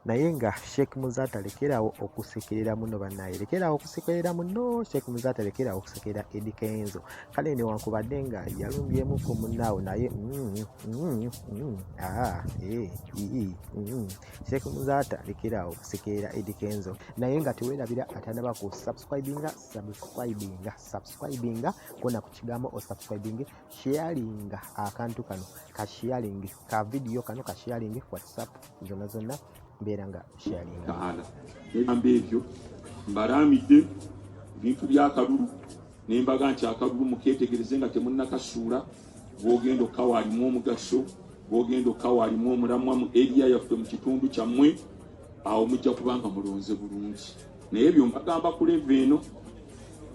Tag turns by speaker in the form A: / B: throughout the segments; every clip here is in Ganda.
A: naye nga Sheikh Muzata lekerawo okusekerera muno bannaye, lekerawo okusekerera muno Sheikh Muzata, lekerawo okusekerera Eddy Kenzo. Kale newankubadde nga yalumbyemu ku munnaawo naye Sheikh Muzata lekerawo okusekerera Eddy Kenzo, naye nga teweerabira atanaba ku subscribinga kona ku kigambo o subscribing, sharinga akantu kano ka sharing ka video kano ka sharing WhatsApp zonna mbeera sharinga
B: ebambe ebyo mbaramidde bintu byakalulu nembaga nti akalulu muketegereze nga temunnakasuula bwogenda okawalimu omugaso bwogenda okawalimu omulamwa mu area yaffe mu kitundu kyammwe awo mujja kubanga mulonze bulungi. Naye ebyo mbagamba ku leve eno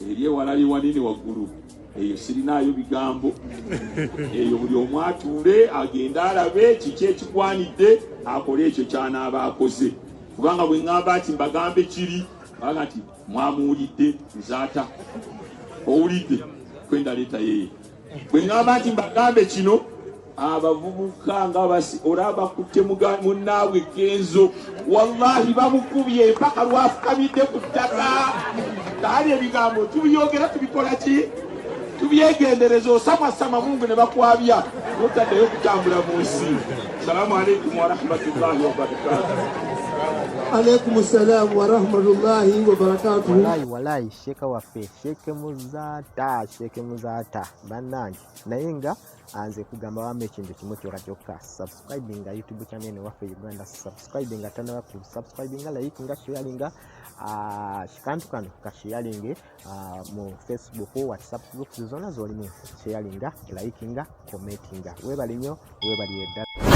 B: eri ewala liwanene waggulu eyo sirinayo bigambo eyo buli omu atuule agenda alabe kiki ekigwanidde akole ekyo kyanaaba akoze, kubanga bwe ŋŋamba nti mbagambe kiri baga nti mwamuwulidde Muzata owulidde kwenda leeta yeye. Bwe ŋŋamba nti mbagambe kino abavubuka nga olaba kutte munnaabwe Kenzo wallahi bamukubye mpaka lwafukamidde ku ttaka. Kali ebigambo tubyogera tubikola ki? Tubyegendereza osamwasama Mungu ne bakwabya otaddeyo kutambula mu nsi. Salamu alaikum wa rahmatullahi wa barakatuh.
C: Alaikum salam wa rahmatullahi wa barakatuh.
A: Wallahi Sheikh waffe Sheikh Muzata bannange, naye nga anze kugamba wamu ekintu kimu kyokka, subscribing YouTube channel waffe Uganda, subscribing atanaba ku subscribing, like nga sharing kantu kano ka sharing mu Facebook, WhatsApp groups zonna zolimu sharing, like nga commenting. Webali nnyo, webali edda.